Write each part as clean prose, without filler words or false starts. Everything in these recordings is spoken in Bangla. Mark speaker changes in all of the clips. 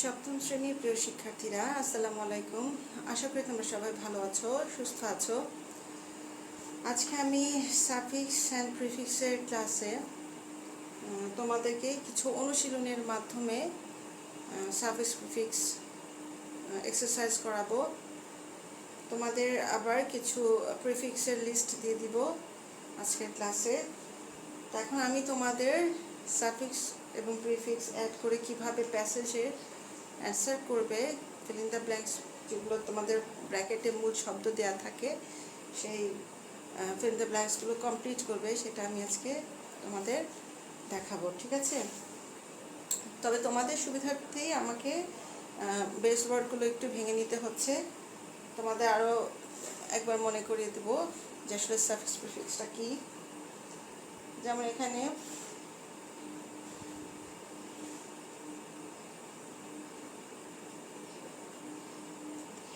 Speaker 1: সপ্তম শ্রেণীর প্রিয় শিক্ষার্থীরা, আসসালামু আলাইকুম। আশা করি তোমরা সবাই ভালো আছো, সুস্থ আছো। আজকে আমি সাফিক্স অ্যান্ড প্রিফিক্সের ক্লাসে তোমাদেরকে কিছু অনুশীলনের মাধ্যমে সাফিক্স প্রিফিক্স এক্সারসাইজ করাবো। তোমাদের আবার কিছু প্রিফিক্সের লিস্ট দিয়ে দিব আজকের ক্লাসে। এখন আমি তোমাদের সাফিক্স এবং প্রিফিক্স অ্যাড করে কিভাবে প্যাসেজের অ্যান্সার করবে, ফিল ইন দ্য ব্ল্যাঙ্কস, যেগুলো তোমাদের ব্র্যাকেটে মূল শব্দ দেওয়া থাকে, সেই ফিল ইন দ্য ব্ল্যাঙ্কসগুলো কমপ্লিট করবে, সেটা আমি আজকে তোমাদের দেখাবো। ঠিক আছে? তবে তোমাদের সুবিধার্থেই আমাকে বেস ওয়ার্ডগুলো একটু ভেঙে নিতে হচ্ছে। তোমাদের আরও একবার মনে করিয়ে দেবো যে আসলে সাফিক্স প্রিফিক্সটা কী। যেমন এখানে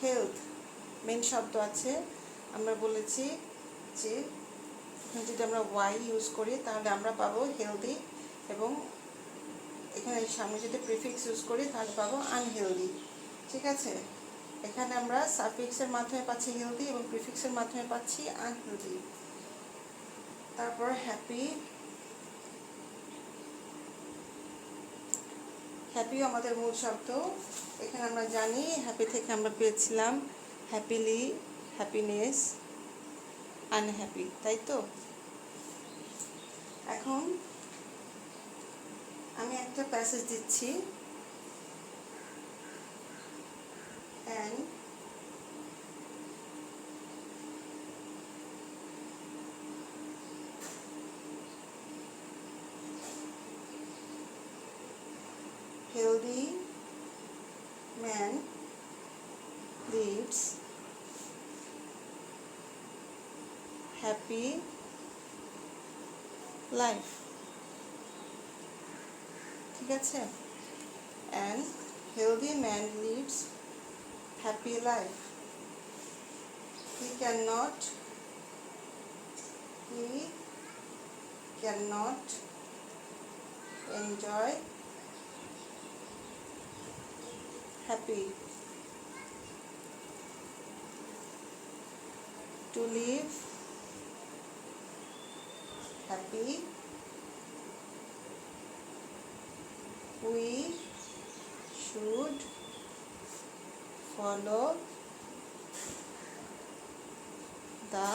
Speaker 1: হেলথ মেন শব্দ আছে। আমরা বলেছি যে যদি আমরা ওয়াই ইউজ করি তাহলে আমরা পাবো হেলদি, এবং এখানে সামনে যদি প্রিফিক্স ইউজ করি তাহলে পাবো আনহেলদি। ঠিক আছে? এখানে আমরা সাফিক্সের মাধ্যমে পাচ্ছি হেলদি এবং প্রিফিক্সের মাধ্যমে পাচ্ছি আনহেলদি। তারপর হ্যাপি, হ্যাপিও আমাদের মূল শব্দ। এখানে আমরা জানি হ্যাপি থেকে আমরা পেয়েছিলাম হ্যাপিলি, হ্যাপিনেস, আনহ্যাপি, তাই তো? এখন আমি একটা প্যাসেজ দিচ্ছি। And healthy man lives happy life. ঠিক আছে? and healthy man lives happy life. He cannot enjoy happy. To live happy, we should follow the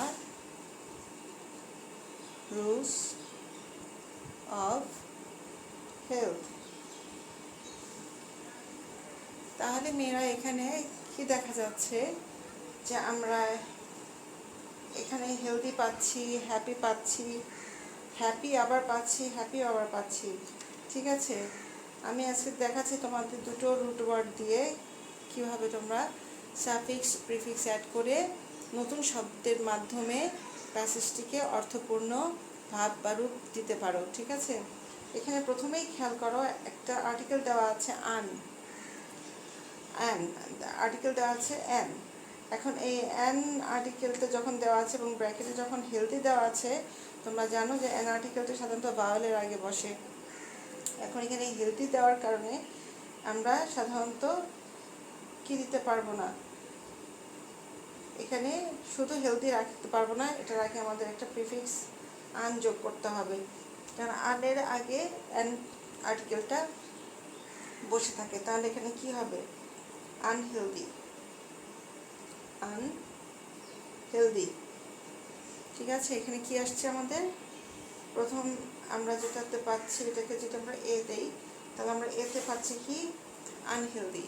Speaker 1: rules of health. তাহলে মেয়েরা এখানে কি দেখা যাচ্ছে যে আমরা এখানে হেলদি পাচ্ছি, হ্যাপি পাচ্ছি, হ্যাপি আবার পাচ্ছি, হ্যাপি আবার পাচ্ছি। ঠিক আছে? আমি আজকে দেখাচ্ছি তোমাদের দুটো রুট ওয়ার্ড দিয়ে কিভাবে তোমরা সাফিক্স প্রিফিক্স অ্যাড করে নতুন শব্দের মাধ্যমে প্যাসেজটিকে অর্থপূর্ণ ভাব বা রূপ দিতে পারো। ঠিক আছে? এখানে প্রথমেই খেয়াল করো, একটা আর্টিকেল দেওয়া আছে আর্টিকেল দেওয়া আছে অ্যান। এখন এই অ্যান আর্টিকেলটা যখন দেওয়া আছে এবং ব্র্যাকেটে যখন হেলদি দেওয়া আছে, তোমরা জানো যে অ্যান আর্টিকেলটা সাধারণত ভাওয়েলের আগে বসে। এখন এখানে হেলদি দেওয়ার কারণে আমরা সাধারণত কি দিতে পারবো না, এখানে শুধু হেলদি রাখতে পারবো না, এটার আগে আমাদের একটা প্রিফিক্স আন যোগ করতে হবে, কারণ আনের আগে অ্যান আর্টিকেলটা বসে থাকে। তাহলে এখানে কি হবে? আনহেলদি। ঠিক আছে? এখানে কি আসছে আমাদের? প্রথম আমরা যেটাতে পাচ্ছি, এটাকে যদি আমরা এ দেই তাহলে আমরা এতে পাচ্ছি কি? আনহেলদি।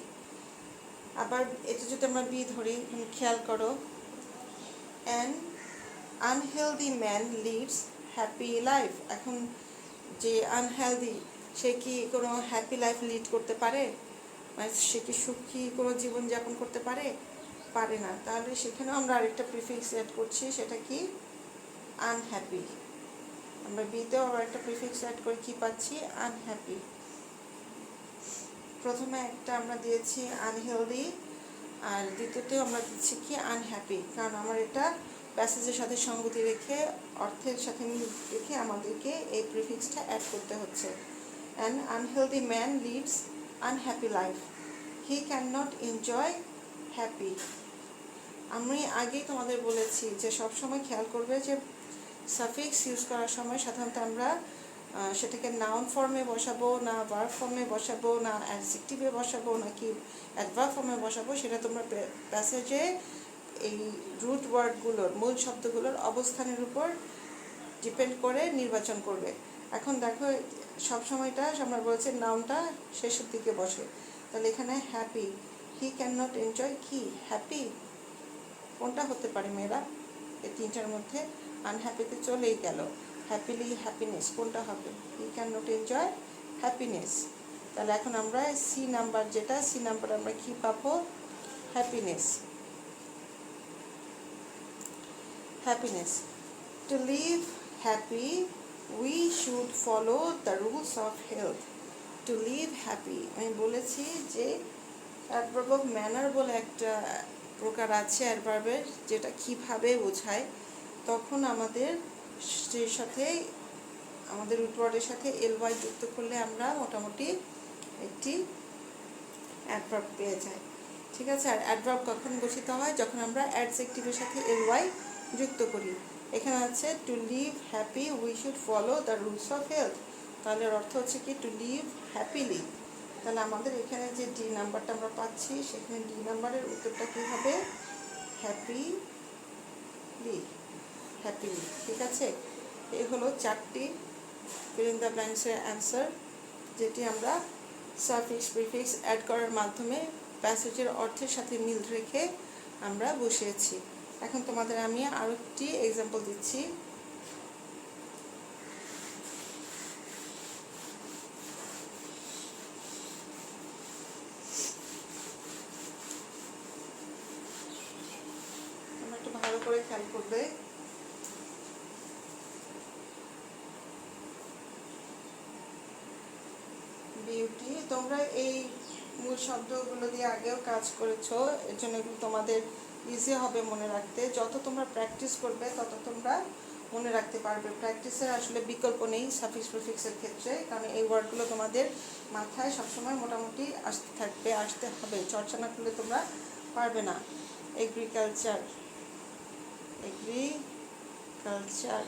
Speaker 1: আবার এটা যদি আমরা বি ধরি, খেয়াল করো, an unhealthy man leaves happy life. এখন যে আনহেলদি, সে কি কোনো হ্যাপি লাইফ লিড করতে পারে? মানে সে কি সুখী কোনো জীবনযাপন করতে পারে? পারে না। তাহলে সেখানেও আমরা আরেকটা প্রিফিক্স অ্যাড করছি, সেটা কি? আনহ্যাপি। আমরা বিতেও আবার একটা প্রিফিক্স অ্যাড করে কি পাচ্ছি? আনহ্যাপি। প্রথমে একটা আমরা দিয়েছি আনহেলদি, আর দ্বিতীয়তেও আমরা দিচ্ছি কি? আনহ্যাপি। কারণ আমার এটা প্যাসেজের সাথে সঙ্গতি রেখে, অর্থের সাথে মিল রেখে আমাদেরকে এই প্রিফিক্সটা অ্যাড করতে হচ্ছে। An unhealthy man leaves unhappy life. He can not enjoy happy. আমি আগেই তোমাদের বলেছি যে সবসময় খেয়াল করবে যে সাফিক্স ইউজ করার সময় সাধারণত আমরা সেটাকে নাউন ফর্মে বসাবো না ভার্ব ফর্মে বসাবো না অ্যাডজেক্টিভে বসাবো নাকি অ্যাডভার্ব ফর্মে বসাবো, সেটা তোমরা প্যাসেজে এই রুট ওয়ার্ডগুলোর মূল শব্দগুলোর অবস্থানের উপর ডিপেন্ড করে নির্বাচন করবে। এখন দেখো সবসময়টা আমরা বলছি নাউনটা শেষের দিকে বসে, তাহলে এখানে happy, he can not enjoy কি হ্যাপি, কোনটা হতে পারে মেয়েরা? এই তিনটার মধ্যে আনহ্যাপিতে চলেই গেল। হ্যাপিলি হ্যাপিনেস কোনটা হবে? He can not enjoy happiness. তাহলে এখন আমরা সি নাম্বার, যেটা সি নাম্বার আমরা কি পাবো? Happiness. Happiness, to live happy we should follow the rules of health. To live happy আমি বলেছি যে অ্যাডভার্ব অফ ম্যানার বলে একটা প্রকার আছে অ্যাডভার্বের, যেটা কিভাবে বোঝায়, তখন আমাদের সেই সাথে আমাদের রুট ওয়ার্ডের সাথে এলওয়াই যুক্ত করলে আমরা মোটামুটি একটি অ্যাডভার্ব পেয়ে যাই। ঠিক আছে, আর অ্যাডভার্ব কখন গঠিত হয়? যখন আমরা অ্যাডজেক্টিভের সাথে এলওয়াই যুক্ত করি। এখানে আছে to live happy we should follow the rules of health, তাহলে অর্থ হচ্ছে কি টু লিভ হ্যাপিলি। তাহলে আমাদের এখানে যে ডি নাম্বারটা আমরা পাচ্ছি, সেখানে ডি নাম্বারের উত্তরটা কী হবে? Happily, happily. ঠিক আছে, এই হলো 4টি ফিল ইন দ্য ব্ল্যাঙ্কসের অ্যান্সার, যেটি আমরা সাফিক্স প্রিফিক্স অ্যাড করার মাধ্যমে প্যাসেজের অর্থের সাথে মিল রেখে আমরা বসিয়েছি। এখন তোমাদের আমি আরও একটি এক্সাম্পল দিচ্ছি। তোমরা একটু ভালো করে খেয়াল করবে। বিউটি, তোমরা এই মূল শব্দগুলো দিয়ে আগেও কাজ করেছো, এর জন্য এগুলো তোমাদের ইজি হবে মনে রাখতে। যত তোমরা প্র্যাকটিস করবে তত তোমরা মনে রাখতে পারবে। প্র্যাকটিসের আসলে বিকল্প নেই সাফিক্স প্রিফিক্সের ক্ষেত্রে, কারণ এই ওয়ার্ডগুলো তোমাদের মাথায় সবসময় মোটামুটি আসতে থাকবে, আসতে হবে। চর্চা না করলে তোমরা পারবে না। এগ্রিকালচার, এগ্রিকালচার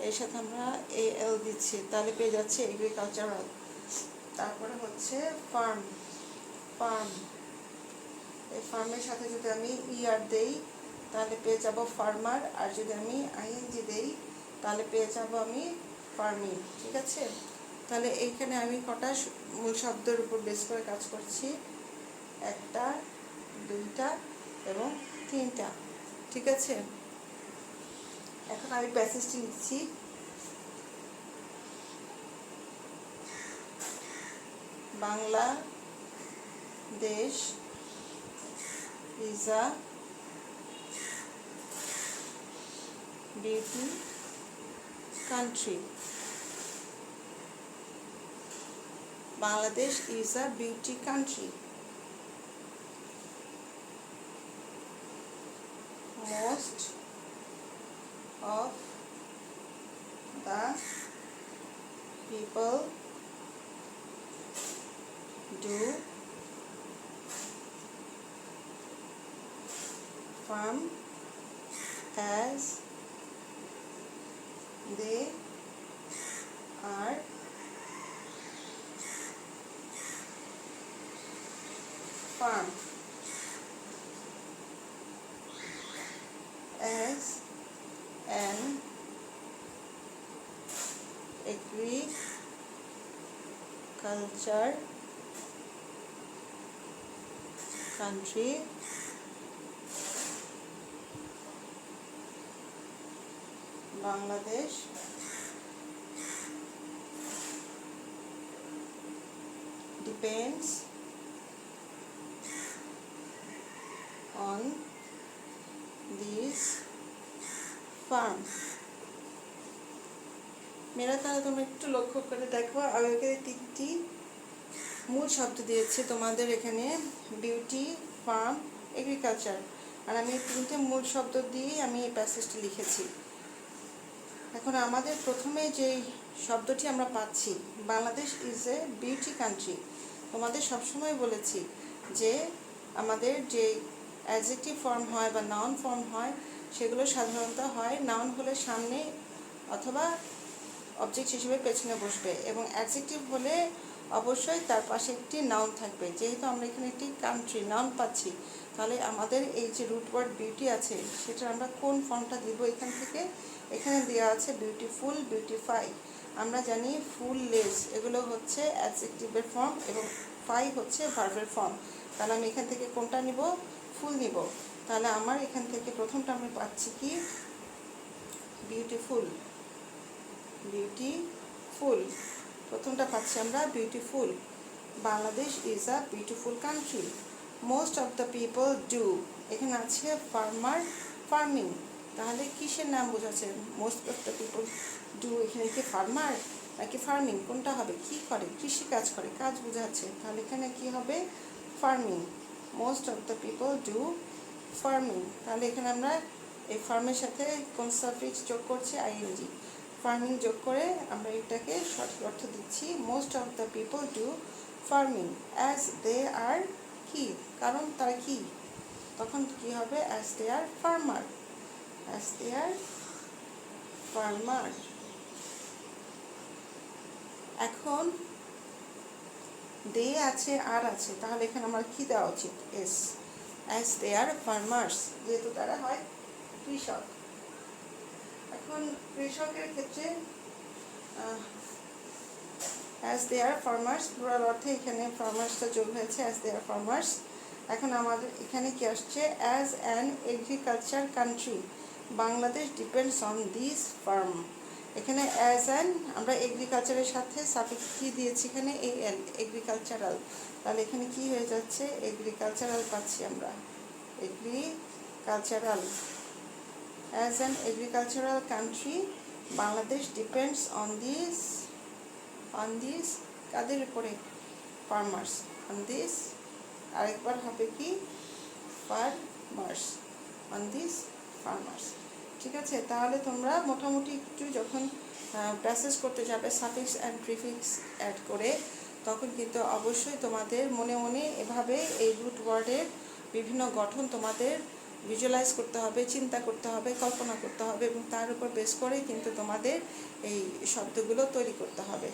Speaker 1: এর সাথে আমরা এল দিচ্ছি, তাহলে পেয়ে যাচ্ছে এগ্রিকালচারাল। তারপরে হচ্ছে ফার্ম, ফার্ম, এই ফার্মের সাথে যদি আমি ইআর দেই তাহলে পেয়ে যাব ফার্মার, আর যদি আমি আইএনজি দেই তাহলে পেয়ে যাব আমি ফার্মিং। ঠিক আছে, তাহলে এইখানে আমি কটা মূল শব্দের উপর বেস করে কাজ করছি? 1টা, 2টা এবং 3টা। ঠিক আছে, এখন আমি প্যাসেজটি লিখছি। Bangladesh is a beauty country. Bangladesh is a beauty country. Most of the people do farm as they are farm as an agriculture country Bangladesh depends on this farm. মেরা, তাহলে তোমরা একটু লক্ষ্য করে দেখো, আমি এখানে 3টি মূল শব্দ দিয়েছি তোমাদের এখানে, বিউটি, ফার্ম, এগ্রিকালচার, আর আমি 3টে মূল শব্দ দিয়ে আমি এই প্যাসেজটি লিখেছি। এখন আমাদের প্রথমে যে শব্দটি আমরা পাচ্ছি, Bangladesh is a beauty country, তোমাদের সবসময় বলেছি যে আমাদের যে অ্যাডজেক্টিভ ফর্ম হয় বা নাউন ফর্ম হয় সেগুলো সাধারণত হয় নাউন হলে সামনে অথবা অবজেক্ট হিসেবে পেছনে বসবে, এবং অ্যাডজেক্টিভ হলে অবশ্যই তার পাশে একটি নাউন থাকবে। যেহেতু আমরা এখানে একটি কান্ট্রি নাউন পাচ্ছি, তাহলে আমাদের এই যে রুট ওয়ার্ড বিউটি আছে সেটা আমরা কোন ফর্মটা দিব এখান থেকে? এখানে দেওয়া আছে বিউটিফুল, বিউটিফাই। আমরা জানি ফুল, লেস এগুলো হচ্ছে অ্যাডজেক্টিভের ফর্ম এবং ফাই হচ্ছে ভার্বের ফর্ম। তাহলে আমি এখান থেকে কোনটা নিব? ফুল নিব। তাহলে আমার এখান থেকে প্রথমটা আমি পাচ্ছি কি? বিউটিফুল, বিউটিফুল প্রথমটা পাচ্ছি আমরা beautiful. Bangladesh is a beautiful country. Most of the people do, এখানে আছে ফার্মার, ফার্মিং। তাহলে কিসের নাম বোঝাচ্ছে? Most of the people do, এখানে কি ফার্মার নাকি ফার্মিং কোনটা হবে? কি করে? কৃষি কাজ করে, কাজ বোঝাচ্ছে। তাহলে এখানে কি হবে? Farming. Most of the people do farming. তাহলে এখানে আমরা এই ফার্মের সাথে কোন সাফিক্স যোগ করছি? আইএনজি। ফার্মিং যোগ করে আমরা এটাকে সঠিক অর্থ দিচ্ছি most of the people do farming as they are কি, কারণ তারা কি, তখন কি হবে? As they are farmer, as they are farmer. এখন দে আছে আর আছে, তাহলে এখানে আমার কি দেওয়া উচিত? S. As they are farmers, যেহেতু তারা হয় কৃষক। এখন কৃষকের ক্ষেত্রে অ্যাজ দে আর ফার্মার্স পুরার অর্থে এখানে ফার্মার্সটা যোগ হয়েছে, অ্যাজ দে আর ফার্মার্স। এখন আমাদের এখানে কি আসছে? As an agriculture country Bangladesh depends on this farm. এখানে অ্যাজ অ্যান আমরা এগ্রিকালচারের সাথে সাফিক্স কি দিয়েছি? এখানে এল, এগ্রিকালচারাল। তাহলে এখানে কি হয়ে যাচ্ছে? এগ্রিকালচারাল পাচ্ছি আমরা, agricultural. As an agricultural country Bangladesh depends on this কাদের উপরে? ফার্মার্স। অন দিস আরেকবার হবে কি? Farmers, on this farmers. ঠিক আছে, তাহলে তোমরা মোটামুটি একটু যখন প্যাসেজ করতে যাবে সাফিক্স অ্যান্ড প্রিফিক্স অ্যাড করে, তখন কিন্তু অবশ্যই তোমাদের মনে মনে এভাবে এই রুট ওয়ার্ডের বিভিন্ন গঠন তোমাদের ভিজুয়ালাইজ করতে হবে, চিন্তা করতে হবে, কল্পনা করতে হবে, এবং তার উপর বেস করেই কিন্তু তোমাদের এই শব্দগুলো তৈরি করতে হবে।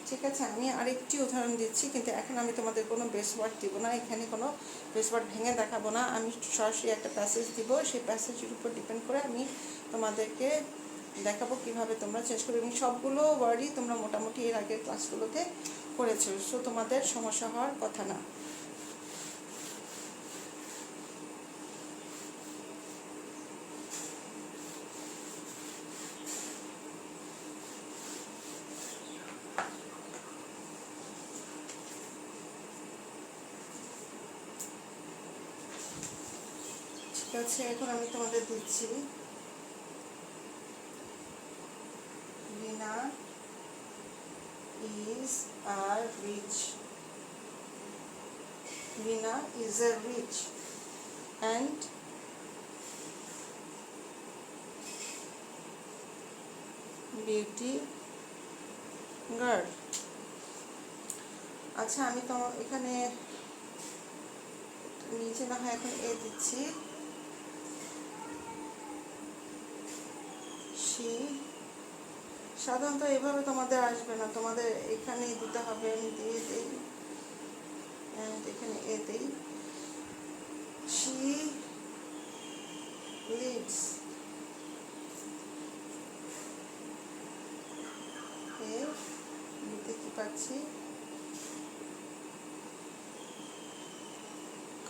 Speaker 1: ঠিক আছে, আমি আরেকটি উদাহরণ দিচ্ছি, কিন্তু এখন আমি তোমাদের কোনো বেস ওয়ার্ড দিব না, এখানে কোনো বেস ওয়ার্ড ভেঙে দেখাবো না। আমি সরাসরি একটা প্যাসেজ দিব, সেই প্যাসেজের উপর ডিপেন্ড করে আমি তোমাদেরকে দেখাবো কিভাবে তোমরা চেঞ্জ করবে, এবং সবগুলো ওয়ার্ডই তোমরা মোটামুটি এর আগের ক্লাসগুলোতে করেছো, সো তোমাদের সমস্যা হওয়ার কথা না। ঠিক আছে, এখন আমি তোমাদের দিচ্ছি রিনা is a rich, Rina is a rich and beauty girl। আচ্ছা, আমি তো এখানে নিচে না হয় এখন এ দিচ্ছি, she, সাধারণত এভাবে তোমাদের আসবে না, তোমাদের এখানেই দিতে হবে। আমি দিয়ে দিই, এখানে এ দিই, she lives, এ দিতে কি পাচ্ছি?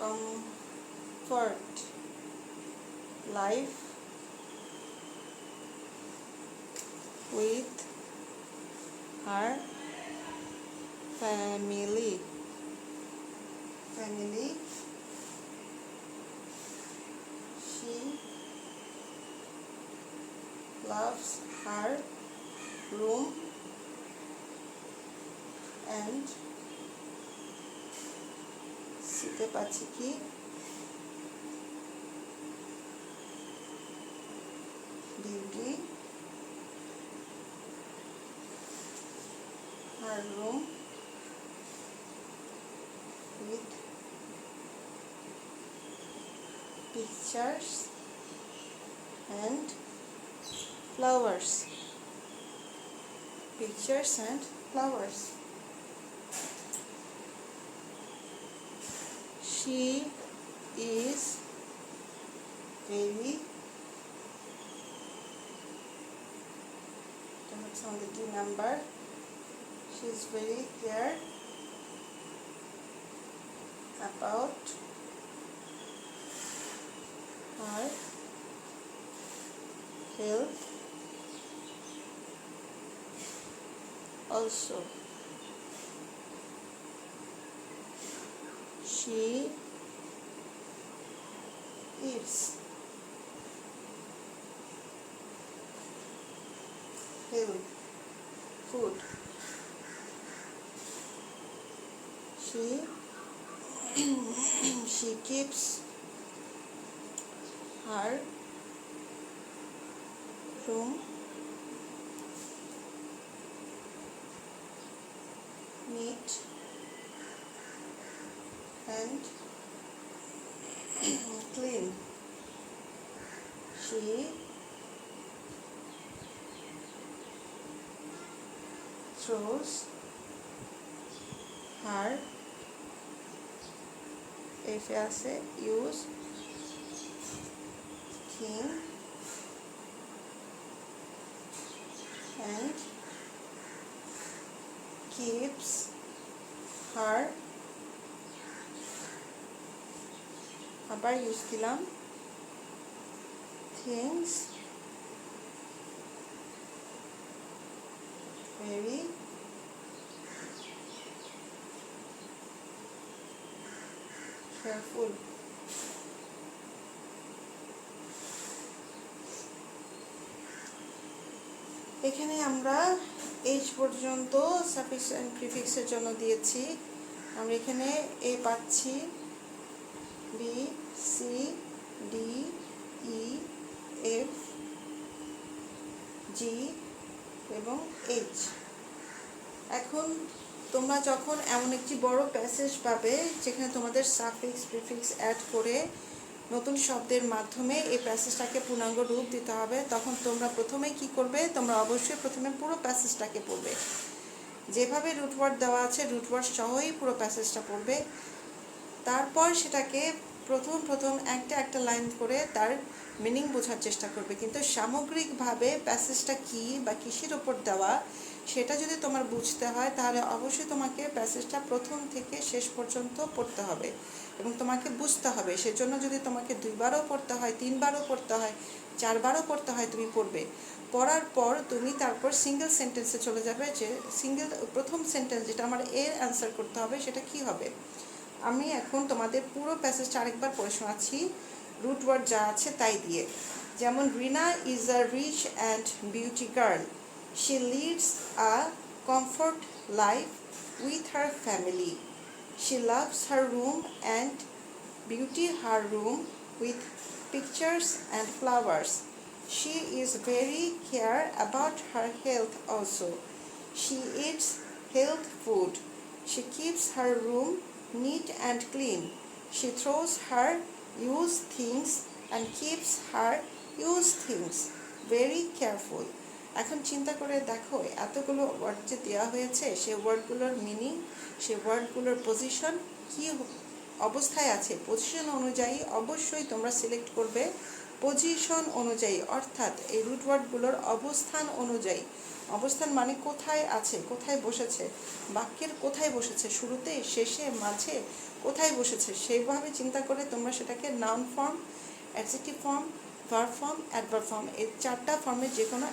Speaker 1: comfort life with her family, she loves her room and শিখতে পাচ্ছি কি? beauty her room with pictures and flowers. Pictures and flowers. She is very on the D number. She is very clear about her health also. She eats healthy food. She keeps her room neat and clean. She throws her use thing and keeps her আবার ইউজ দিলাম things very careful. এখানে আমরা এইচ পর্যন্ত সাফিক্স এন্ড প্রিফিক্সের জন্য দিয়েছি। আমরা এখানে এ পাচ্ছি, বি, সি, ডি, ই, এফ, জি এবং এইচ। এখন তোমরা যখন এমন একটি বড় প্যাসেজ পাবে যেখানে তোমাদের সাফিক্স প্রিফিক্স অ্যাড করে নতুন শব্দের মাধ্যমে এই প্যাসেজটাকে পূর্ণাঙ্গ রূপ দিতে হবে, তখন তোমরা প্রথমে কি করবে? তোমরা অবশ্যই প্রথমে পুরো প্যাসেজটাকে পড়বে। যেভাবে রুটওয়ার্ড দেওয়া আছে রুটওয়ার্ড সহই পুরো প্যাসেজটা পড়বে। তারপর সেটাকে প্রথম একটা লাইন করে তার মিনিং বোঝার চেষ্টা করবে। কিন্তু সামগ্রিকভাবে প্যাসেজটা কী বা কিসের ওপর দেওয়া সেটা যদি তোমার বুঝতে হয় তাহলে অবশ্যই তোমাকে প্যাসেজটা প্রথম থেকে শেষ পর্যন্ত পড়তে হবে এবং তোমাকে বুঝতে হবে। সেজন্য যদি তোমাকে 2বারও পড়তে হয়, 3বারও পড়তে হয়, 4বারও পড়তে হয়, তুমি পড়বে। পড়ার পর তুমি তারপর সিঙ্গেল সেন্টেন্সে চলে যাবে, যে প্রথম সেন্টেন্স যেটা আমার এর অ্যান্সার করতে হবে সেটা কি হবে। আমি এখন তোমাদের পুরো প্যাসেজটা আরেকবার পড়ে শোনাচ্ছি রুট ওয়ার্ড যা আছে তাই দিয়ে। যেমন, Rina is a rich and beauty girl. She leads a comfort life with her family. She loves her room and beauty her room with pictures and flowers. She is very care about her health also. She eats health food. She keeps her room neat and clean. She throws her used things and keeps her used things very careful. এখন চিন্তা করে দেখো এতগুলো ওয়ার্ড যে দেওয়া হয়েছে সেই ওয়ার্ডগুলোর মিনিং, সেই ওয়ার্ডগুলোর পজিশন কি অবস্থায় আছে, পজিশন অনুযায়ী অবশ্যই তোমরা সিলেক্ট করবে। পজিশন অনুযায়ী অর্থাৎ এই রুট ওয়ার্ডগুলোর অবস্থান অনুযায়ী। অবস্থান মানে কোথায় আছে, কোথায় বসেছে, বাক্যের কোথায় বসেছে, শুরুতে, শেষে, মাঝে কোথায় বসেছে, সেইভাবে চিন্তা করে তোমরা সেটাকে noun form, adjective form, verb form, adverb form, এই 4টা ফর্মের যে কোনো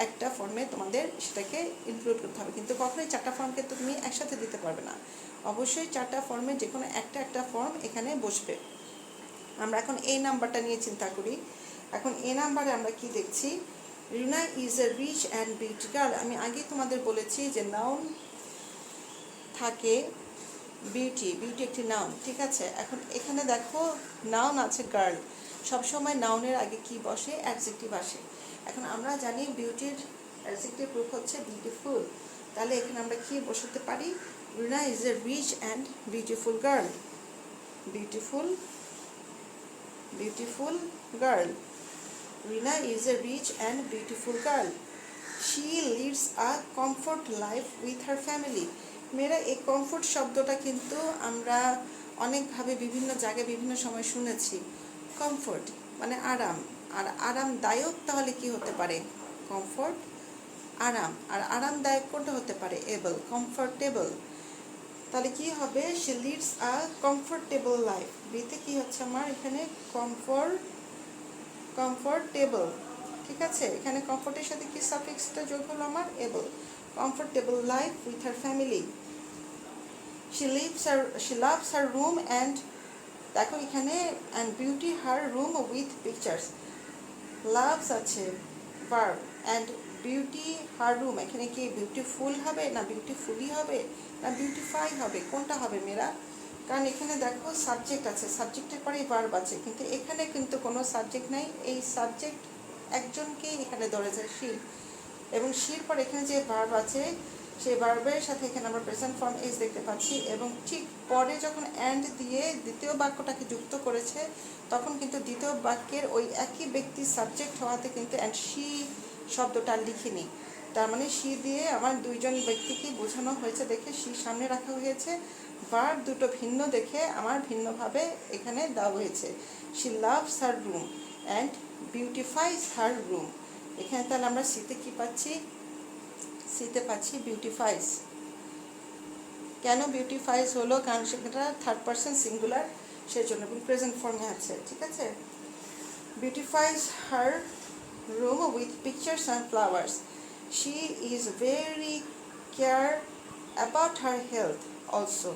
Speaker 1: একটা ফর্মে তোমাদের সেটাকে ইনক্লুড করতে হবে। কিন্তু কখনোই 4টা ফর্মকে তো তুমি একসাথে দিতে পারবে না, অবশ্যই 4টা ফর্মে যে কোনো একটা ফর্ম এখানে বসবে। আমরা এখন এই নাম্বারটা নিয়ে চিন্তা করি। এখন এই নাম্বারে আমরা কি দেখছি? Rina is a rich and beauty girl. আমি আগেই তোমাদের বলেছি যে নাউন থাকে, বিউটি একটি নাউন, ঠিক আছে। এখন এখানে দেখো নাউন আছে গার্ল, সবসময় নাউনের আগে কি বসে? অ্যাডজেক্টিভ আসে। এখন আমরা জানি বিউটির অ্যাডজেক্টিভ রূপ হচ্ছে বিউটিফুল, তাহলে এখানে আমরা কি বসাতে পারি? Rina is a rich and beautiful girl. Beautiful girl. Rina is a rich and beautiful girl. She leads a comfort life with her family. মেয়েরা এই কমফোর্ট শব্দটা কিন্তু আমরা অনেকভাবে বিভিন্ন জায়গায় বিভিন্ন সময় শুনেছি। কমফোর্ট মানে আরাম, আর আরামদায়ক তাহলে কি হতে পারে? কমফোর্ট, আরাম। আর আরামদায়ক কোনটা হতে পারে? Able, comfortable. তাহলে কি হবে? সে লিডস আ কমফোর্টেবল লাইফ। বিতে কি হচ্ছে আমার এখানে? কমফোর্টেবল। ঠিক আছে, এখানে কমফোর্টের সাথে কি সাফিক্সটা যোগ হলো আমার? Able. Comfortable life with her family. she loves her room and দেখো এখানে and beauty her room with pictures. loves আছে verb and beauty her room, এখানে কি বিউটিফুল হবে না বিউটিফুলি হবে না বিউটিফাই হবে? কোনটা হবে মেয়েরা? কারণ এখানে দেখো সাবজেক্ট আছে, সাবজেক্টের পরেই ভার্ব আছে, কিন্তু এখানে কিন্তু কোনো সাবজেক্ট নাই। এই সাবজেক্ট একজনকেই এখানে ধরে যায়, শি, এবং শির পর এখানে যে ভার্ব আছে সেই ভার্বের সাথে এখানে আমরা প্রেজেন্ট ফর্ম এজ দেখতে পাচ্ছি, এবং ঠিক পরে যখন অ্যান্ড দিয়ে দ্বিতীয় বাক্যটাকে যুক্ত করেছে তখন কিন্তু দ্বিতীয় বাক্যের ওই একই ব্যক্তির সাবজেক্ট হওয়াতে কিন্তু অ্যান্ড শি শব্দটা লিখিনি। তার মানে শি দিয়ে আমার দুইজন ব্যক্তিকে বোঝানো হয়েছে দেখে শি সামনে রাখা হয়েছে, ভার্ব দুটো ভিন্ন দেখে আমার ভিন্নভাবে এখানে দেওয়া হয়েছে। She loves her room and beautifies her room. এখানে তাহলে আমরা সিতে কি পাচ্ছি? সিতে পাচ্ছি বিউটিফাইজ। কেন বিউটিফাইজ হলো? কারণ সেটা থার্ড পারসন সিঙ্গুলার, সেজন্য, এবং প্রেজেন্ট ফর্মে আছে। ঠিক আছে, beautifies her room with pictures and flowers. She is very care about her health also.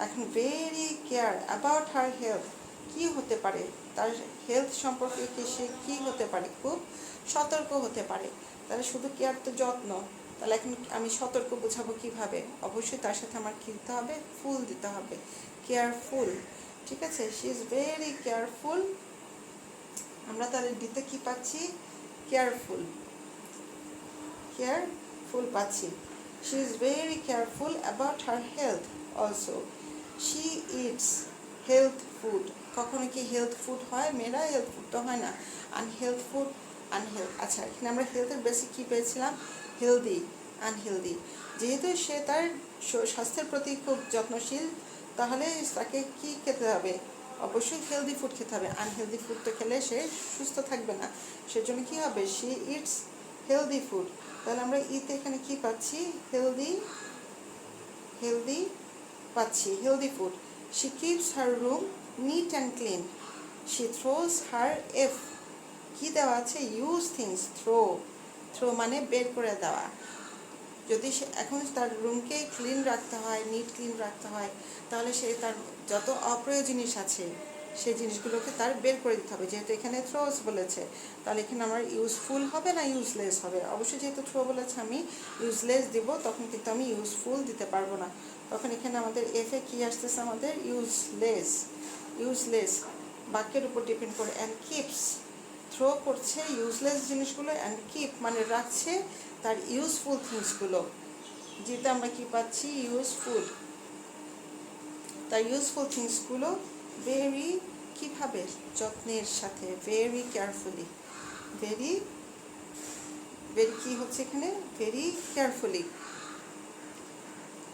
Speaker 1: এখন very care about her health কি হতে পারে? তার হেলথ সম্পর্কে কি সে কী হতে পারে? খুব সতর্ক হতে পারে। তাহলে শুধু কেয়ার তো যত্ন, তাহলে এখন আমি সতর্ক বোঝাবো কিভাবে? অবশ্যই তার সাথে আমার কী দিতে হবে? ফুল দিতে হবে, কেয়ারফুল। ঠিক আছে, শি ইজ ভেরি কেয়ারফুল। আমরা তাহলে দিতে কি পাচ্ছি? কেয়ারফুল, কেয়ারফুল পাচ্ছি। She is very careful about her health also. She eats health food. কখনো কি হেলথ ফুড হয় মেয়েরা? হেলথ ফুড তো হয় না, আনহেলথ ফুড, আচ্ছা এখানে আমরা হেলথের বেসিক কী পেয়েছিলাম? Healthy, unhealthy. যেহেতু সে তার স্বাস্থ্যের প্রতি খুব যত্নশীল, তাহলে তাকে কি খেতে হবে? অবশ্যই হেলদি ফুড খেতে হবে। আনহেলদি ফুড তো খেলে সে সুস্থ থাকবে না, সেজন্য কী হবে? She eats healthy food. তাহলে আমরা ইতে এখানে কি পাচ্ছি? হেলদি পাচ্ছি, healthy food. She keeps her room neat and clean. She throes her F, কি দেওয়া আছে? ইউজ থিংস, থ্রো মানে বের করে দেওয়া। যদি সে এখন তার রুমকে ক্লিন রাখতে হয়, নিট ক্লিন রাখতে হয়, তাহলে সে তার যত অপ্রয়োজনীয় জিনিস আছে সেই জিনিসগুলোকে তার বের করে দিতে হবে। যেহেতু এখানে থ্রোস বলেছে, তাহলে এখানে আমার ইউজফুল হবে না ইউজলেস হবে? অবশ্যই যেহেতু থ্রো বলেছে আমি ইউজলেস দিব, তখন কিন্তু আমি ইউজফুল দিতে পারবো না। তখন এখানে আমাদের এফে কি আসতেছে? আমাদের ইউজলেস বাক্যের উপর ডিপেন্ড করে। অ্যান্ড কিপস, থ্রো করছে ইউজলেস জিনিসগুলো, অ্যান্ড কিপ মানে রাখছে তার ইউজফুল থিংসগুলো। যেটা আমরা কি পাচ্ছি? ইউজফুল। তার ইউজফুল থিংসগুলো ভেরি কীভাবে? যত্নের সাথে, ভেরি কেয়ারফুলি। ভেরি কি হচ্ছে এখানে? Very carefully.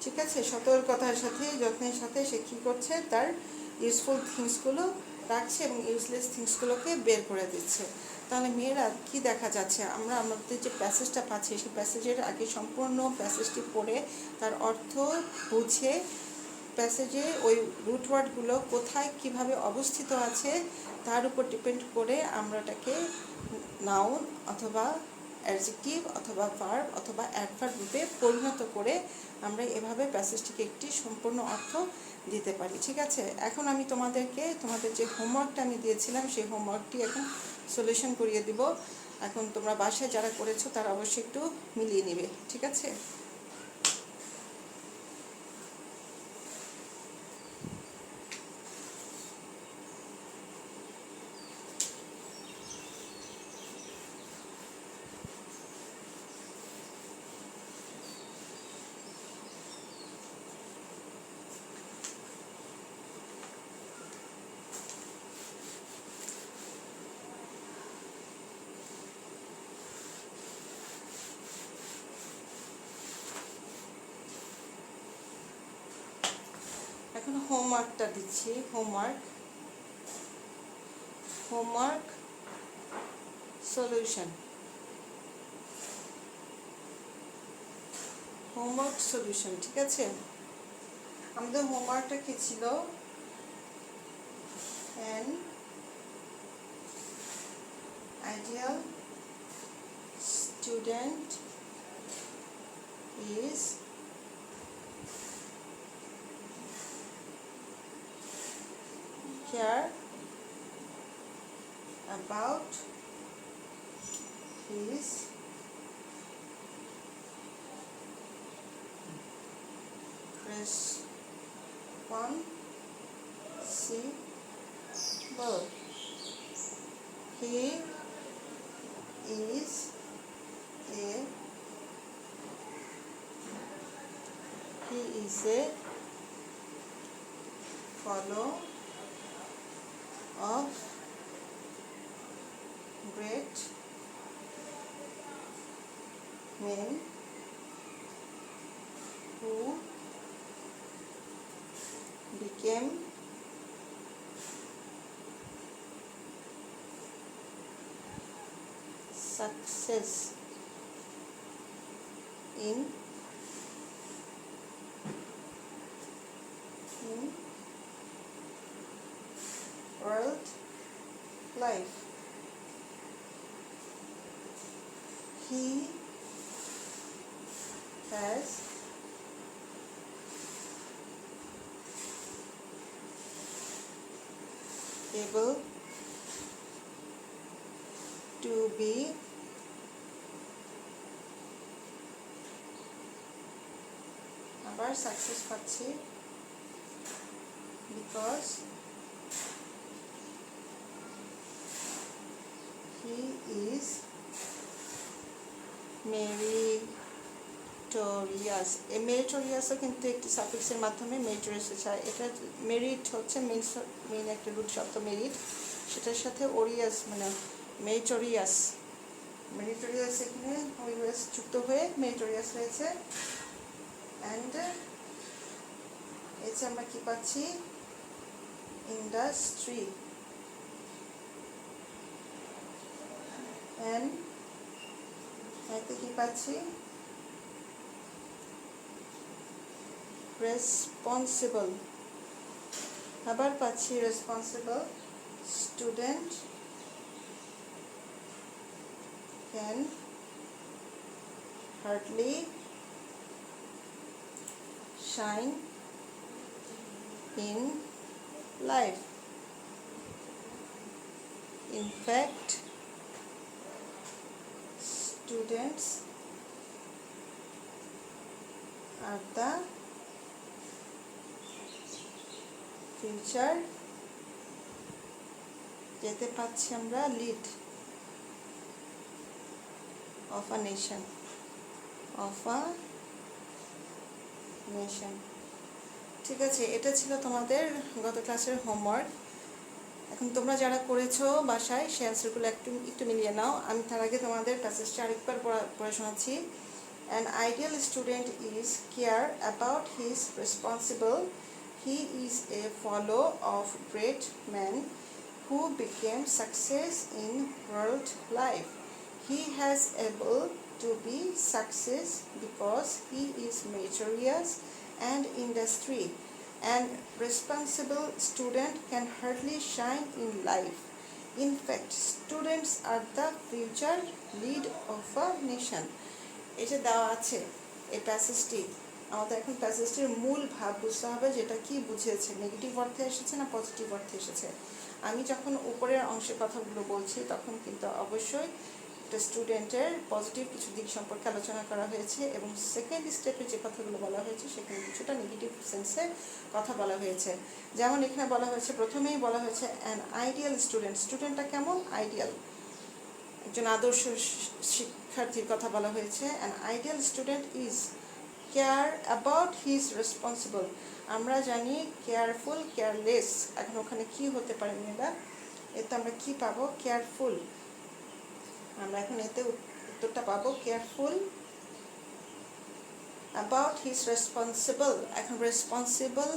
Speaker 1: ঠিক আছে, সতর্কতার সাথে, যত্নের সাথে সে কী করছে? তার ইউজফুল থিংসগুলো রাখছে এবং ইউজলেস থিংসগুলোকে বের করে দিচ্ছে। তাহলে মেয়েরা কি দেখা যাচ্ছে? আমরা আমাদের যে প্যাসেজটা পাচ্ছি সেই প্যাসেজের আগে সম্পূর্ণ প্যাসেজটি পড়ে তার অর্থ বুঝে, প্যাসেজে ওই রুট ওয়ার্ডগুলো কোথায় কিভাবে অবস্থিত আছে তার উপর ডিপেন্ড করে আমরা এটাকে নাউন অথবা অ্যাডজেক্টিভ অথবা ভার্ব অথবা অ্যাডভার্ব রূপে পরিণত করে আমরা এভাবে প্যাসেজটিকে একটি সম্পূর্ণ অর্থ দিতে পারি। ঠিক আছে, এখন আমি তোমাদের যে হোমওয়ার্কটা আমি দিয়েছিলাম সেই হোমওয়ার্কটি এখন সলিউশন করিয়ে দিব। এখন তোমরা বাসায় যারা করেছো তারা অবশ্যই একটু মিলিয়ে নিবে। ঠিক আছে। হোমওয়ার্কটা দিচ্ছি। Homework solution. ঠিক আছে, আমাদের হোমওয়ার্কটা কি ছিল? an ideal student is care about his responsible. He is a follower of great men who became success in world life. He has able to be আবার সাকসেস পাচ্ছি because he is meritorious. এই মেরিটোরিয়াসও কিন্তু একটি সাফিক্সের মাধ্যমে মেরিটোরিয়াস হচ্ছে। এটা মেরিট হচ্ছে মেইন একটা রুট শব্দ মেরিট, সেটার সাথে ওরিয়াস মানে মেরিটোরিয়াস এখানে ওরিয়াস যুক্ত হয়ে মেরিটোরিয়াস হয়েছে। অ্যান্ড এতে আমরা কি পাচ্ছি? ইন্ডাস্ট্রি। অ্যান্ড এতে কি পাচ্ছি? রেসপন্সিবল। আবার পাচ্ছি responsible. Student can hardly shine in life. In fact, students are the future. যেতে পাচ্ছি আমরা লিড of a nation. ঠিক আছে, এটা ছিল তোমাদের গত ক্লাসের হোমওয়ার্ক। এখন তোমরা যারা করেছো বাসায় সেই অ্যান্সারগুলো একটু মিলিয়ে নাও। আমি তার আগে তোমাদের প্যাসেজটা আরেকবার পড়ে শোনাচ্ছি। An ideal student is care about his responsible. He is a follower of great men who became success in world life. He has able to be success because he is meritorious and industry. An responsible student can hardly shine in life. In fact, students are the future lead of a nation. এটা দেওয়া আছে এই প্যাসেজটি। আমাদের এখন প্যাসেজটির মূল ভাব বুঝতে হবে, যেটা কি বুঝিয়েছে, নেগেটিভ অর্থে এসেছে না পজিটিভ অর্থে এসেছে। আমি যখন উপরের অংশের কথাগুলো বলছি তখন কিন্তু অবশ্যই একটা স্টুডেন্টের পজিটিভ কিছু দিক সম্পর্কে আলোচনা করা হয়েছে, এবং সেকেন্ড স্টেপে যে কথাগুলো বলা হয়েছে সেখানে কিছুটা নেগেটিভ সেন্সে কথা বলা হয়েছে। যেমন এখানে বলা হয়েছে, প্রথমেই বলা হয়েছে অ্যান আইডিয়াল স্টুডেন্টটা কেমন? আইডিয়াল, একজন আদর্শ শিক্ষার্থীর কথা বলা হয়েছে। An ideal student is care about his responsible. আমরা জানি কেয়ারফুল, কেয়ারলেস। এখন ওখানে কি হতে পারে মেয়েরা? এতে আমরা কি পাবো? কেয়ারফুল। আমরা এখন এতে উত্তরটা পাবো কেয়ারফুল অ্যাবাউট হিজ রেসপন্সিবল। এখন রেসপন্সিবল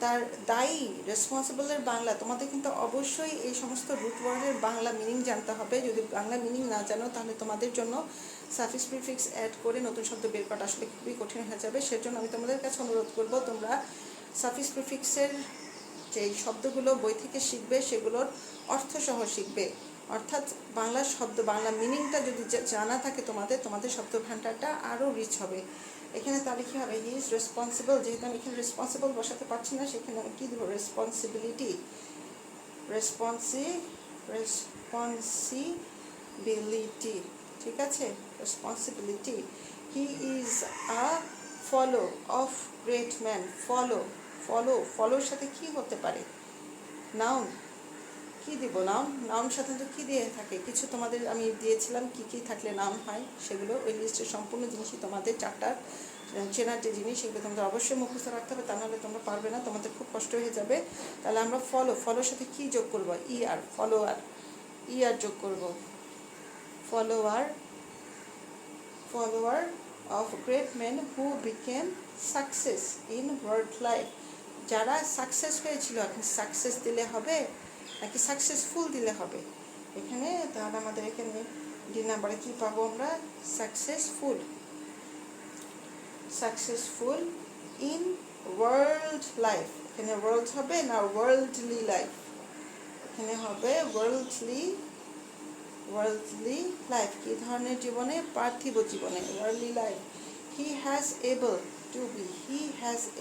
Speaker 1: তার দায়ী, রেসপন্সিবলের বাংলা তোমাদের কিন্তু অবশ্যই এই সমস্ত রুট ওয়ার্ডের বাংলা মিনিং জানতে হবে। যদি বাংলা মিনিং না জানো তাহলে তোমাদের জন্য সাফিক্স প্রিফিক্স অ্যাড করে নতুন শব্দ বের করা আসলে খুবই কঠিন হয়ে যাবে। সেজন্য আমি তোমাদের কাছে অনুরোধ করব, তোমরা সাফিক্স প্রিফিক্সের যে শব্দগুলো বই থেকে শিখবে সেগুলোর অর্থসহ শিখবে। অর্থাৎ বাংলা শব্দ, বাংলা মিনিংটা যদি জানা থাকে তোমাদের শব্দ ভাণ্ডারটা আরও রিচ হবে। এখানে তাহলে কী হবে, হি ইজ রেসপন্সিবল, যেহেতু আমি এখানে রেসপন্সিবল বসাতে পারছি না, সেখানে আমি কী দেবো, রেসপন্সিবিলিটি, রেসপন্সিবিলিটি, ঠিক আছে, responsibility. He is a follow of great man. ফলোর সাথে কি হতে পারে, নাউন। কি দিব, নাউন সাধারণত কি দিয়ে থাকে, কিছু তোমাদের আমি দিয়েছিলাম কি কি থাকলে নাউন হয়, সেগুলো ওই লিস্টের সম্পূর্ণ জিনিসই তোমাদের চারটার চেনার যে জিনিস সেগুলো তোমাদের অবশ্যই মুখস্থ রাখতে হবে, তা নাহলে তোমরা পারবে না, তোমাদের খুব কষ্ট হয়ে যাবে। তাহলে আমরা ফলোর সাথে কি যোগ করবো, ফলোয়ার যোগ করব। Follower of great men who became success in world life. যারা সাকসেস হয়েছিল, এখন সাকসেস দিলে হবে নাকি সাকসেসফুল দিলে হবে এখানে? তাহলে আমাদের এখানে ডি নাম্বারে কী পাবো আমরা, সাকসেসফুল ইন ওয়ার্ল্ড লাইফ। এখানে ওয়ার্ল্ড হবে না ওয়ার্ল্ডলি লাইফ, এখানে হবে ওয়ার্ল্ডলি লাইফ। কী ধরনের জীবনে, পার্থিব জীবনে, worldly life. He has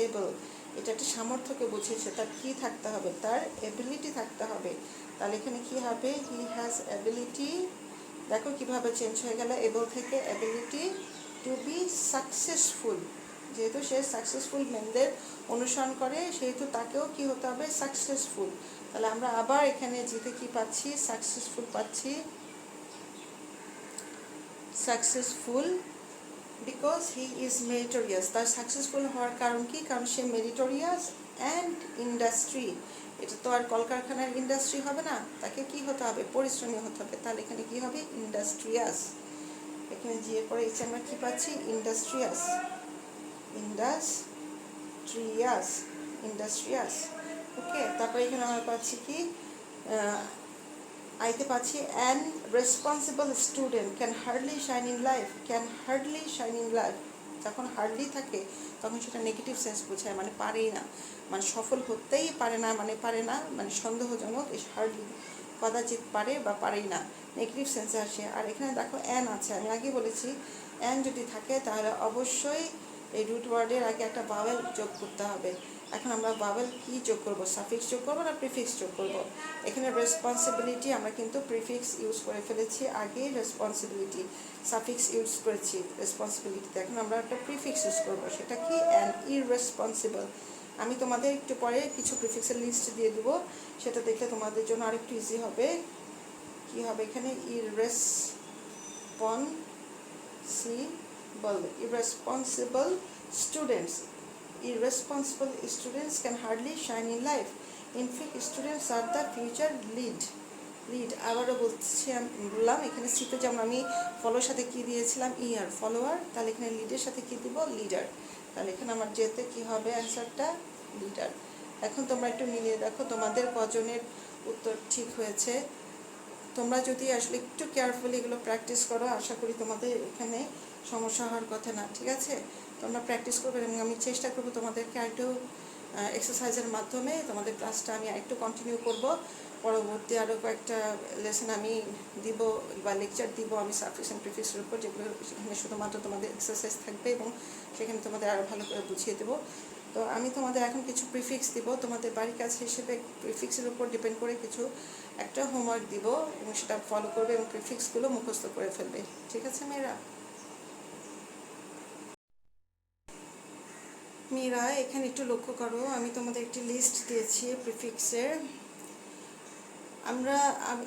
Speaker 1: able, এটা একটা সামর্থ্যকে বুঝিয়েছে, তার কি থাকতে হবে, তার এবিলিটি থাকতে হবে। তাহলে এখানে কি হবে, হি হ্যাজ এবিলিটি, দেখো কিভাবে চেঞ্জ হয়ে গেল, এবল থেকে এবিলিটি টু বি সাকসেসফুল। যেহেতু সে সাকসেসফুল মেনদের অনুসরণ করে, সেহেতু তাকেও কি হতে হবে, সাকসেসফুল। তাহলে আমরা আবার এখানে জিতে কি পাচ্ছি, সাকসেসফুল পাচ্ছি, successful because he is meritorious. তার সাকসেসফুল হওয়ার কারণ কি, কারণ সে মেরিটোরিয়াস অ্যান্ড ইন্ডাস্ট্রি। এটা তো আর কলকারখানার ইন্ডাস্ট্রি হবে না, তাকে কি হতে হবে, পরিশ্রমী হতে হবে। তাহলে এখানে কি হবে, ইন্ডাস্ট্রিয়াস। এখানে জিয়ে পরে এসে আমরা কি পাচ্ছি, ইন্ডাস্ট্রিয়াস। ওকে, তারপরে এখানে আমরা পাচ্ছি কি, আইতে পাচ্ছি an responsible student can hardly shine in life. যখন হার্ডলি থাকে তখন সেটা নেগেটিভ সেন্স বোঝায়, মানে পারেই না, মানে সফল হতেই পারে না, মানে সন্দেহজনক। এই হার্ডলি কদাচিৎ পারে বা পারেই না, নেগেটিভ সেন্সে আসে। আর এখানে দেখো অ্যান আছে, আমি আগে বলেছি অ্যান যদি থাকে তাহলে অবশ্যই এই রুট ওয়ার্ডের আগে একটা ভাওয়েল যোগ করতে হবে। এখন আমরা ভাওয়েল কি যোগ করব, সাফিক্স যোগ করব না প্রিফিক্স যোগ করব? এখানে রেসপন্সিবিলিটি আমরা কিন্তু প্রিফিক্স ইউজ করে ফেলেছি, আগে রেসপন্সিবিলিটি সাফিক্স ইউজ করেছি রেসপন্সিবিলিটিতে। এখন আমরা একটা প্রিফিক্স ইউজ করব, সেটা কি, অ্যান ইররেসপন্সিবল। আমি তোমাদের একটু পরে কিছু প্রিফিক্সের লিস্ট দিয়ে দেবো, সেটা দেখলে তোমাদের জন্য আরেকটু ইজি হবে। কি হবে এখানে, irresponsible students can hardly shine in life. In fact, students are the future lead. আবারও বললাম, এখানে সিতে যেমন আমি ফলোর সাথে কি দিয়েছিলাম, ফলোয়ার, তাহলে এখানে লিডের সাথে কি দিব, লিডার। তাহলে এখানে আমার যেতে কি হবে, অ্যান্সারটা লিডার। এখন তোমরা একটু মিলিয়ে দেখো তোমাদের কজনের উত্তর ঠিক হয়েছে। তোমরা যদি আসলে একটু কেয়ারফুলি এগুলো প্র্যাকটিস করো, আশা করি তোমাদের এখানে সমস্যা হওয়ার কথা না, ঠিক আছে? তোমরা প্র্যাকটিস করবে এবং আমি চেষ্টা করবো তোমাদেরকে আরেকটু এক্সারসাইজের মাধ্যমে তোমাদের ক্লাসটা আমি আরেকটু কন্টিনিউ করব। পরবর্তী আরও কয়েকটা লেসন আমি দিব বা লেকচার দিব আমি সাফিক্স অ্যান্ড প্রিফিক্সের উপর, যেগুলো সেখানে শুধুমাত্র তোমাদের এক্সারসাইজ থাকবে এবং সেখানে তোমাদের আরও ভালো করে বুঝিয়ে দেবো। তো আমি তোমাদের এখন কিছু প্রিফিক্স দিব, তোমাদের বাড়ির কাজ হিসেবে প্রিফিক্সের উপর ডিপেন্ড করে কিছু একটা হোমওয়ার্ক দিব এবং সেটা ফলো করবে এবং প্রিফিক্সগুলো মুখস্থ করে ফেলবে, ঠিক আছে মেয়েরা? এখানে একটু লক্ষ্য করো, আমি তোমাদের একটি লিস্ট দিয়েছি প্রিফিক্সের।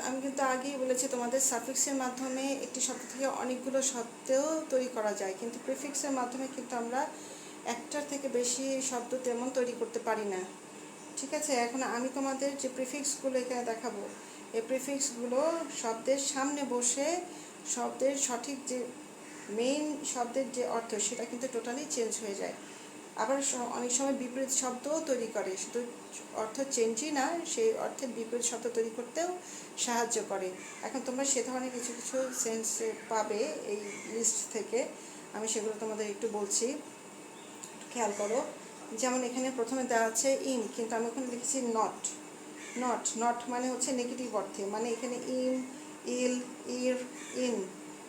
Speaker 1: আমি কিন্তু আগেই বলেছি তোমাদের সাফিক্সের মাধ্যমে একটি শব্দ থেকে অনেকগুলো শব্দও তৈরি করা যায়, কিন্তু প্রিফিক্সের মাধ্যমে কিন্তু আমরা একটার থেকে বেশি শব্দ তেমন তৈরি করতে পারি না, ঠিক আছে? এখন আমি তোমাদের যে প্রিফিক্সগুলো এখানে দেখাবো, এই প্রিফিক্সগুলো শব্দের সামনে বসে শব্দের সঠিক যে মেইন শব্দের যে অর্থ সেটা কিন্তু টোটালি চেঞ্জ হয়ে যায়। আবার অনেক সময় বিপরীত শব্দও তৈরি করে, শুধু অর্থ চেঞ্জই না, সেই অর্থের বিপরীত শব্দ তৈরি করতেও সাহায্য করে। এখন তোমরা সে ধরনের কিছু কিছু সেন্স পাবে এই লিস্ট থেকে, আমি সেগুলো তোমাদের একটু বলছি, খেয়াল করো। যেমন এখানে প্রথমে দেওয়া আছে ইন, কিন্তু আমি ওখানে লিখেছি নট। নট নট মানে হচ্ছে নেগেটিভ অর্থে, মানে এখানে ইন, ইল, ইর, ইন,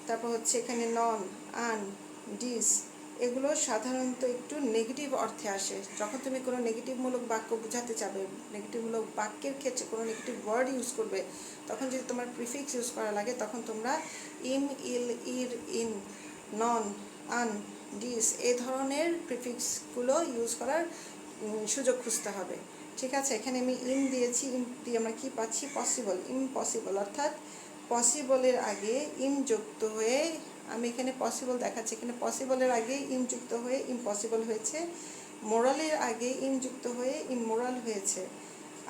Speaker 1: তারপর হচ্ছে এখানে নন, আন, ডিস, এগুলো সাধারণত একটু নেগেটিভ অর্থে আসে। যখন তুমি কোনো নেগেটিভমূলক বাক্য বোঝাতে চাবে, নেগেটিভমূলক বাক্যের ক্ষেত্রে কোনো নেগেটিভ ওয়ার্ড ইউজ করবে, তখন যদি তোমার প্রিফিক্স ইউজ করা লাগে, তখন তোমরা ইম, ইল, ইর, ইন, নন, আন, ডিস এই ধরনের প্রিফিক্সগুলো ইউজ করার সুযোগ খুঁজতে হবে। ঠিক আছে, এখানে আমি ইন দিয়েছি, ইন দিয়ে আমরা কী পাচ্ছি? পসিবল, ইম্পসিবল, অর্থাৎ পসিবলের আগে ইন যুক্ত হয়ে, আমি এখানে পসিবল দেখাচ্ছি, এখানে পসিবলের আগে ইন যুক্ত হয়ে ইম্পসিবল হয়েছে, মোরালের আগে ইন যুক্ত হয়ে ইমোরাল হয়েছে,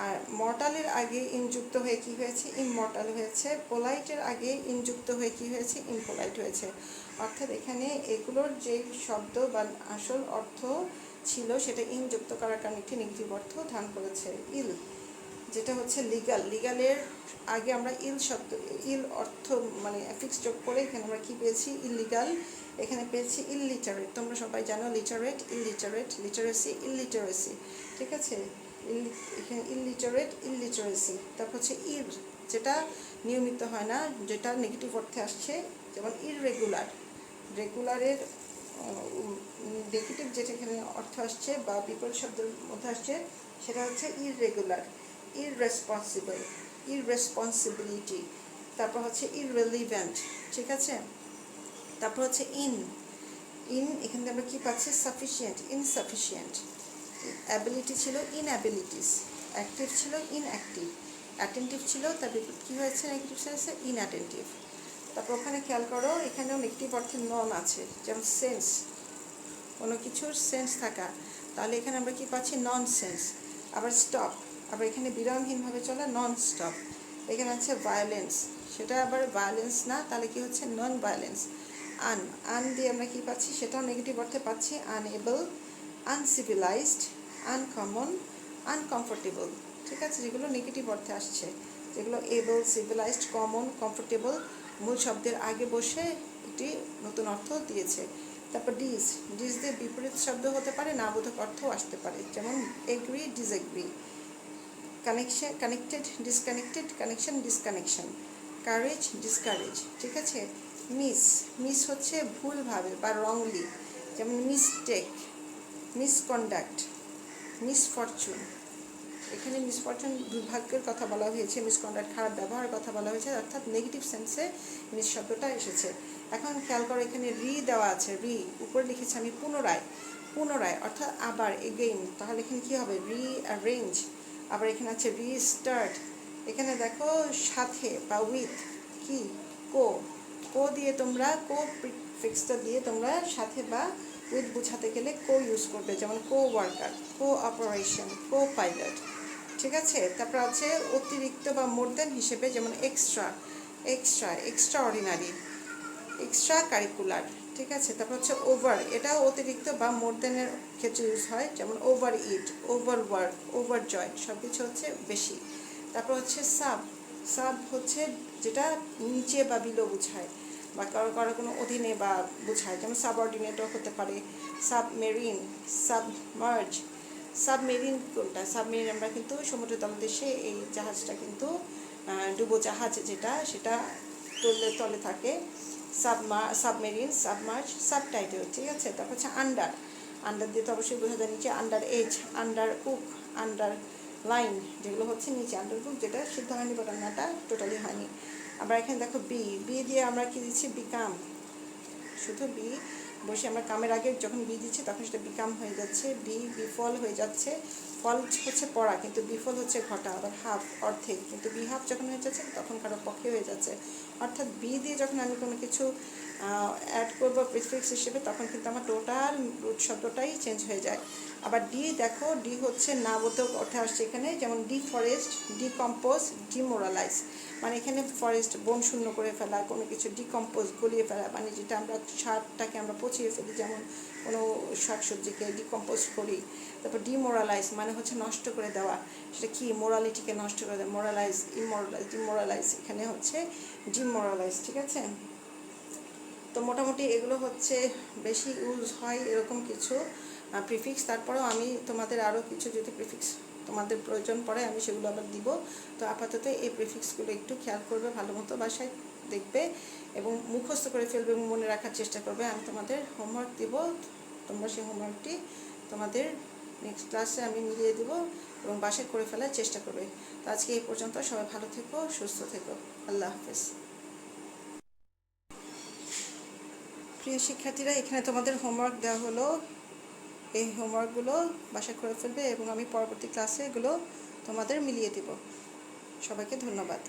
Speaker 1: আর মর্টালের আগে ইন যুক্ত হয়ে কী হয়েছে? ইমমর্টাল হয়েছে, পোলাইটের আগে ইন যুক্ত হয়ে কী হয়েছে? ইমপোলাইট হয়েছে। অর্থাৎ এখানে এগুলোর যে শব্দ বা আসল অর্থ ছিল সেটা ইন যুক্ত করার কারণে একটি নেগেটিভ অর্থ ধারণ করেছে। ইল, যেটা হচ্ছে লিগাল, লিগালের আগে আমরা ইল শব্দ, ইল অর্থ মানে অ্যাফিক্স যোগ করে এখানে আমরা কী পেয়েছি? ইললিগাল। এখানে পেয়েছি ইললিটারেট, তোমরা সবাই জানো লিটারেট, ইললিটারেট, লিটারেসি, ইললিটারেসি। ঠিক আছে, এখানে ইললিটারেট, ইললিটারেসি। তারপর হচ্ছে ইর, যেটা নিয়মিত হয় না, যেটা নেগেটিভ অর্থে আসছে, যেমন ইররেগুলার। রেগুলারের নেগেটিভ যেটা এখানে অর্থ আসছে বা বিপরীত শব্দের মধ্যে আসছে, সেটা হচ্ছে ইররেগুলার, ইররেসপন্সিবল, ইররেসপন্সিবিলিটি। তারপর হচ্ছে ইররেলিভেন্ট। ঠিক আছে, তারপর হচ্ছে ইন, ইন এখান থেকে আমরা কী পাচ্ছি? Sufficient, insufficient. অ্যাবিলিটি ছিল ইনঅ্যাবিলিটিস, অ্যাক্টিভ ছিল ইনঅ্যাক্টিভ, অ্যাটেন্টিভ ছিল, তার বিপরীত কী হয়েছে? নেগেটিভ হয়েছে ইনঅ্যাটেন্টিভ। তারপর ওখানে খেয়াল করো, এখানেও নেগেটিভ অর্থে নন আছে, যেমন সেন্স, কোনো কিছুর সেন্স থাকা, তাহলে এখানে আমরা কী পাচ্ছি? নন সেন্স। আবার স্টপ, আবার এখানে বিরামহীনভাবে চলে, নন স্টপ। এখানে আছে ভায়োলেন্স, সেটা আবার ভায়োলেন্স না, তাহলে কি হচ্ছে? Non violence. আন, আন দিয়ে আমরা কী পাচ্ছি? সেটাও নেগেটিভ অর্থে পাচ্ছি, আনএবল, আনসিভিলাইজড, আনকমন, আনকমফোর্টেবল। ঠিক আছে, যেগুলো নেগেটিভ অর্থে আসছে, যেগুলো এবল, সিভিলাইজড, কমন, কমফোর্টেবল মূল শব্দের আগে বসে একটি নতুন অর্থ দিয়েছে। তারপর ডিস, ডিস দিয়ে বিপরীত শব্দ হতে পারে, না বোধক অর্থও আসতে পারে, যেমন agree, disagree. Connection, connected, disconnected, connection, disconnection. Courage, discourage. ঠিক আছে, মিস, মিস হচ্ছে ভুলভাবে বা রংলি, যেমন মিসটেক, মিসকন্ডাক্ট, মিসফরচুন। এখানে মিসফরচুন দুর্ভাগ্যের কথা বলা হয়েছে, মিসকন্ডাক্ট খারাপ ব্যবহারের কথা বলা হয়েছে, অর্থাৎ নেগেটিভ সেন্সে মিস শব্দটা এসেছে। এখন খেয়াল করো, এখানে রি দেওয়া আছে, রি উপরে লিখেছি আমি পুনরায়, পুনরায় অর্থাৎ আবার, এগেইন, তাহলে এখানে কী হবে? রি অ্যারেঞ্জ। আবার এখানে আছে রিস্টার্ট। এখানে দেখো সাথে বা উইথ, কি? কো, কো দিয়ে তোমরা, কো প্রিফিক্সটা দিয়ে তোমরা সাথে বা উইথ বোঝাতে গেলে কো ইউজ করবে, যেমন কো ওয়ার্কার, কো অপারেশন, কো পাইলট। ঠিক আছে, তারপর আছে অতিরিক্ত বা মোর দেন হিসেবে, যেমন extra, extra, extra ordinary, extra curricular. ঠিক আছে, তারপর হচ্ছে ওভার, এটাও অতিরিক্ত বা মোর দেনের ক্ষেত্রে ইউজ হয়, যেমন over it, over work, over joint, সব কিছু হচ্ছে বেশি। তারপর হচ্ছে সাব, সাব হচ্ছে যেটা নিচে বা বিলো বোঝায়, বা কারো কোনো অধীনে বা বোঝায়, যেমন সাবঅর্ডিনেটও হতে পারে। Submarine, submerge. সাবমেরিন কোনটা? সাবমেরিন আমরা কিন্তু সমুদ্র তলদেশে এই জাহাজটা কিন্তু ডুবোজাহাজ যেটা, সেটা তলে থাকে। Submarine, submerge, subtitle. ঠিক আছে, তারপর হচ্ছে আন্ডার, আন্ডার দিয়ে তো অবশ্যই বোঝা যায় নিচে, under age, under cook, under line, যেগুলো হচ্ছে নিচে, আন্ডার কুক যেটা সিদ্ধ হয়নি বা রান্নাটা টোটালি হয়নি। আবার এখানে দেখো বি, বি দিয়ে আমরা কি দিচ্ছি? বিকাম, শুধু বি বসে আমরা কামের আগে যখন বি দিচ্ছি তখন সেটা বিকাম হয়ে যাচ্ছে, বি বিফল হয়ে যাচ্ছে, ফল হচ্ছে পড়া, কিন্তু বিফল হচ্ছে ঘটা, আবার হাফ অর্ধেক, কিন্তু বি হাফ যখন হয়ে যাচ্ছে তখন কারো পক্ষে হয়ে যাচ্ছে। অর্থাৎ বি দিয়ে যখন আমি কোনো কিছু অ্যাড করবো প্রিফিক্স হিসেবে, তখন কিন্তু আমার টোটাল রুট শব্দটাই চেঞ্জ হয়ে যায়। আবার ডি দেখো, ডি হচ্ছে না বলতেও ওঠে আসছে এখানে, যেমন ডি ফরেস্ট, ডিকম্পোজ, ডিমোরালাইজ, মানে এখানে ফরেস্ট বন শূন্য করে ফেলা, কোনো কিছু ডিকম্পোজ গলিয়ে ফেলা, মানে যেটা আমরা সারটাকে আমরা পচিয়ে ফেলি, যেমন কোনো শাকসবজিকে ডিকম্পোজ করি। তারপর ডিমোরালাইজ মানে হচ্ছে নষ্ট করে দেওয়া, সেটা কি, মোরালিটিকে নষ্ট করে দেওয়া, মোরালাইজ, ইমোরালাইজ, ডিমোরালাইজ, এখানে হচ্ছে ডিমোরালাইজ, ঠিক আছে। তো মোটামুটি এগুলো হচ্ছে বেশি ইউজ হয় এরকম কিছু প্রিফিক্স। তারপরেও আমি তোমাদের আরও কিছু যদি প্রিফিক্স তোমাদের প্রয়োজন পড়ে আমি সেগুলো আবার দিব। তো আপাতত এই প্রিফিক্সগুলো একটু খেয়াল করবে, ভালো মতো বাসায় দেখবে এবং মুখস্থ করে ফেলবে এবং মনে রাখার চেষ্টা করবে। আমি তোমাদের হোমওয়ার্ক দিব, তোমরা সেই হোমওয়ার্কটি তোমাদের নেক্সট ক্লাসে আমি মিলিয়ে দেব এবং বাসায় করে ফেলার চেষ্টা করবে। তো আজকে এই পর্যন্ত, সবাই ভালো থেকো, সুস্থ থেকো, আল্লাহ হাফেজ। প্রিয় শিক্ষার্থীরা, এখানে তোমাদের হোমওয়ার্ক দেওয়া হলো, এই হোমওয়ার্কগুলো বাসায় করে ফেলবে এবং আমি পরবর্তী ক্লাসে এগুলো তোমাদের মিলিয়ে দেব। সবাইকে ধন্যবাদ।